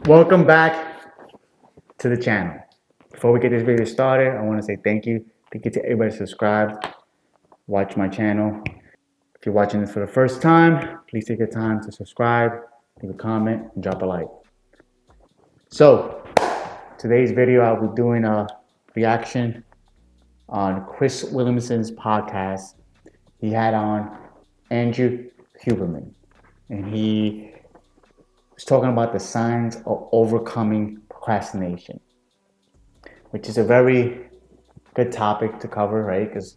Welcome back to the channel. Before we get this video started, I want to say thank you. Thank you to everybody who subscribed, watch my channel. If you're watching this for the first time, please take your time to subscribe, leave a comment, and drop a like. So, today's video, I'll be doing a reaction on Chris Williamson's podcast. He had on Andrew Huberman, and he was talking about the signs of overcoming procrastination, which is a very good topic to cover, right? Because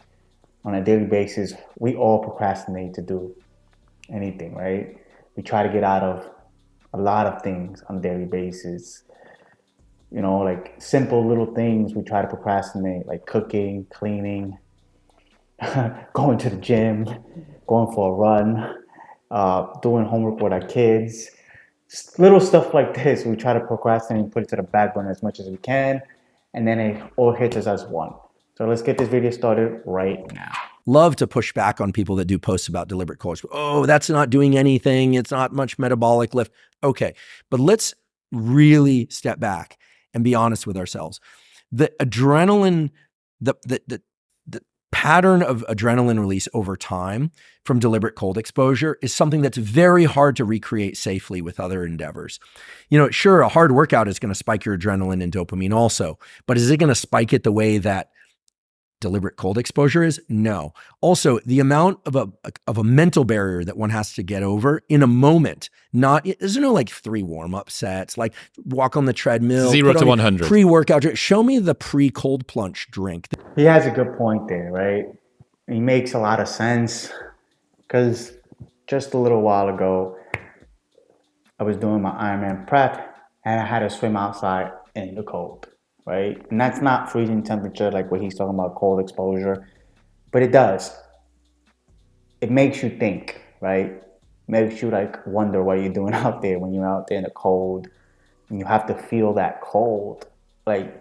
on a daily basis, we all procrastinate to do anything, right? We try to get out of a lot of things on a daily basis. You know, like simple little things we try to procrastinate, like cooking, cleaning, going to the gym, going for a run, doing homework with our kids. Little stuff like this, we try to procrastinate and put it to the back burner as much as we can, and then it all hits us as one. So let's get this video started right now. Love to push back on people that do posts about deliberate course. Oh, that's not doing anything. It's not much metabolic lift. Okay, but let's really step back and be honest with ourselves. The adrenaline, the pattern of adrenaline release over time from deliberate cold exposure is something that's very hard to recreate safely with other endeavors. You know, sure, a hard workout is going to spike your adrenaline and dopamine also, but is it going to spike it the way that deliberate cold exposure is? No. Also, the amount of a mental barrier that one has to get over in a moment, there's no like 3 warm-up sets, like walk on the treadmill, 0 to 100. Pre-workout drink. Show me the pre-cold plunge drink. He has a good point there, right? He makes a lot of sense because just a little while ago, I was doing my Ironman prep and I had to swim outside in the cold. Right? And that's not freezing temperature like what he's talking about, cold exposure, but it does. It makes you think, right? Makes you like wonder what you're doing out there when you're out there in the cold and you have to feel that cold. Like,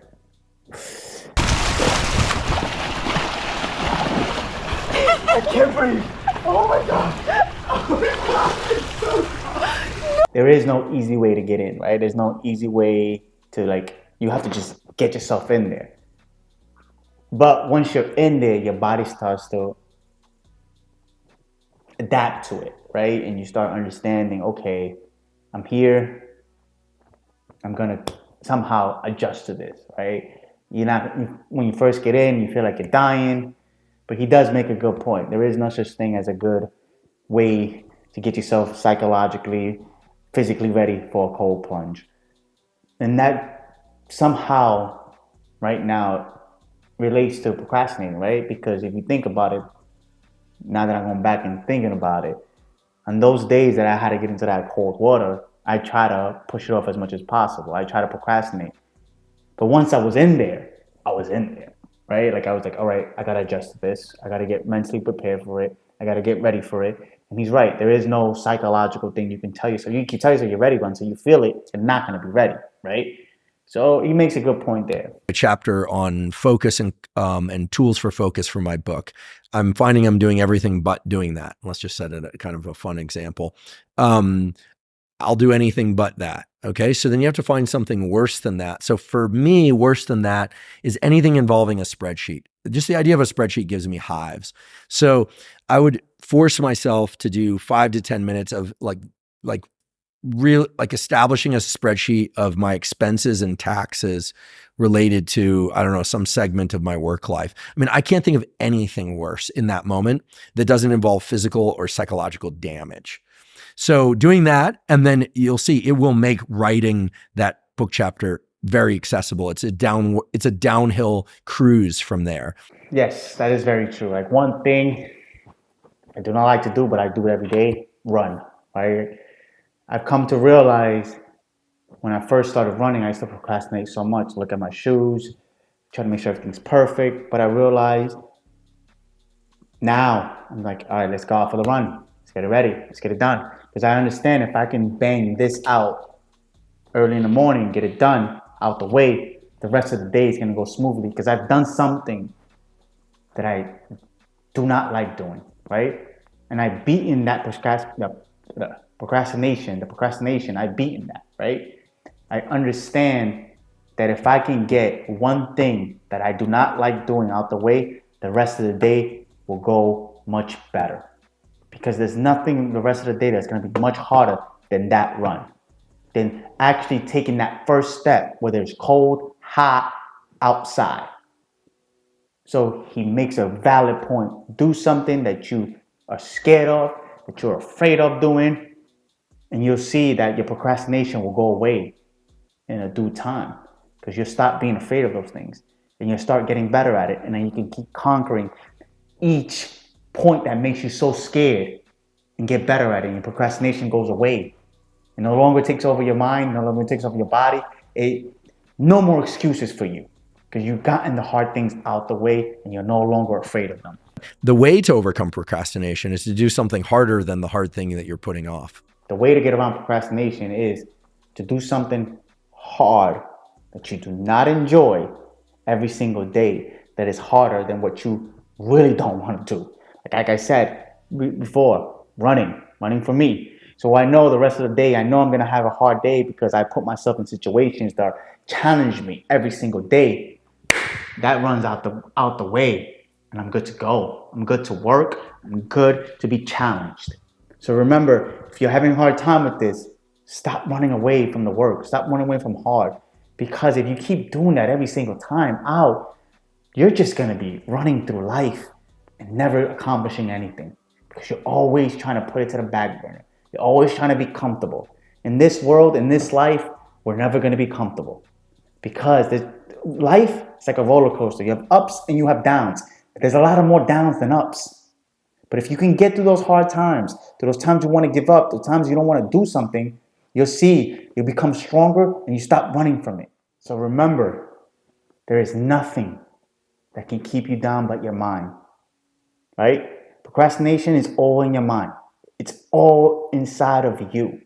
I can't breathe. Oh my God. Oh my God. There is no easy way to get in, right? There's no easy way to you have to just get yourself in there. But once you're in there, your body starts to adapt to it, right? And you start understanding, okay, I'm here. I'm gonna somehow adjust to this, right? When you first get in, you feel like you're dying, but he does make a good point. There is no such thing as a good way to get yourself psychologically, physically ready for a cold plunge. And that somehow right now relates to procrastinating, right? Because if you think about it, now that I'm going back and thinking about it, on those days that I had to get into that cold water, I try to push it off as much as possible. I try to procrastinate. But once I was in there, right? Like I was like, all right, I got to adjust to this. I got to get mentally prepared for it. I got to get ready for it. And he's right. There is no psychological thing you can tell you. So you can tell yourself you're ready, but until you feel it, you're not going to be ready, right? So he makes a good point there. A chapter on focus and tools for focus for my book. I'm finding I'm doing everything but doing that. Let's just set it a kind of a fun example. I'll do anything but that. Okay. So then you have to find something worse than that. So for me, worse than that is anything involving a spreadsheet. Just the idea of a spreadsheet gives me hives. So I would force myself to do 5 to 10 minutes of like establishing a spreadsheet of my expenses and taxes related to, I don't know, some segment of my work life. I mean, I can't think of anything worse in that moment that doesn't involve physical or psychological damage. So doing that, and then you'll see it will make writing that book chapter very accessible. It's a downhill cruise from there. Yes, that is very true. Like one thing I do not like to do, but I do it every day, run, right? I've come to realize when I first started running, I used to procrastinate so much. Look at my shoes, try to make sure everything's perfect. But I realized now, I'm like, all right, let's go out for the run. Let's get it ready. Let's get it done. Because I understand if I can bang this out early in the morning, get it done, out the way, the rest of the day is going to go smoothly. Because I've done something that I do not like doing, right? And I've beaten that procrastination, I've beaten that, right? I understand that if I can get one thing that I do not like doing out the way, the rest of the day will go much better. Because there's nothing the rest of the day that's going to be much harder than that run. Than actually taking that first step, whether it's cold, hot, outside. So he makes a valid point. Do something that you are scared of, that you're afraid of doing, and you'll see that your procrastination will go away in a due time, because you'll stop being afraid of those things and you'll start getting better at it, and then you can keep conquering each point that makes you so scared and get better at it, and your procrastination goes away. It no longer takes over your mind, no longer takes over your body. No more excuses for you, because you've gotten the hard things out the way and you're no longer afraid of them. The way to overcome procrastination is to do something harder than the hard thing that you're putting off. The way to get around procrastination is to do something hard that you do not enjoy every single day, that is harder than what you really don't want to do. Like I said before, running for me. So I know the rest of the day, I know I'm going to have a hard day because I put myself in situations that challenge me every single day. That runs out the way, and I'm good to go. I'm good to work. I'm good to be challenged. So remember, if you're having a hard time with this, stop running away from the work. Stop running away from hard. Because if you keep doing that every single time out, you're just going to be running through life and never accomplishing anything. Because you're always trying to put it to the back burner. You're always trying to be comfortable. In this world, in this life, we're never going to be comfortable. Because life is like a roller coaster. You have ups and you have downs. But there's a lot of more downs than ups. But if you can get through those hard times, through those times you want to give up, those times you don't want to do something, you'll see you'll become stronger and you stop running from it. So remember, there is nothing that can keep you down but your mind, right? Procrastination is all in your mind. It's all inside of you.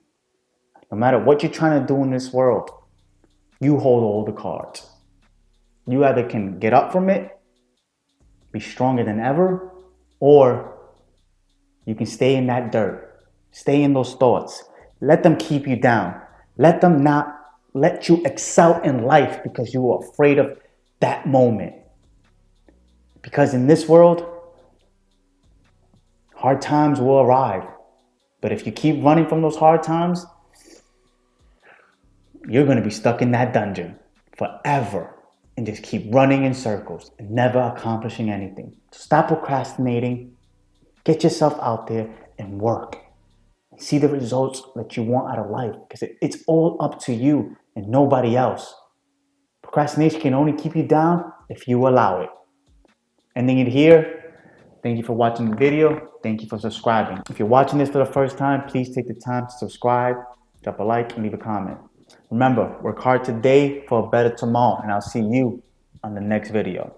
No matter what you're trying to do in this world, you hold all the cards. You either can get up from it, be stronger than ever, or you can stay in that dirt, stay in those thoughts. Let them keep you down. Let them not let you excel in life because you are afraid of that moment. Because in this world, hard times will arrive. But if you keep running from those hard times, you're going to be stuck in that dungeon forever and just keep running in circles and never accomplishing anything. Stop procrastinating. Get yourself out there and work. See the results that you want out of life, because it's all up to you and nobody else. Procrastination can only keep you down if you allow it. Ending it here. Thank you for watching the video. Thank you for subscribing. If you're watching this for the first time, please take the time to subscribe, drop a like, and leave a comment. Remember, work hard today for a better tomorrow, and I'll see you on the next video.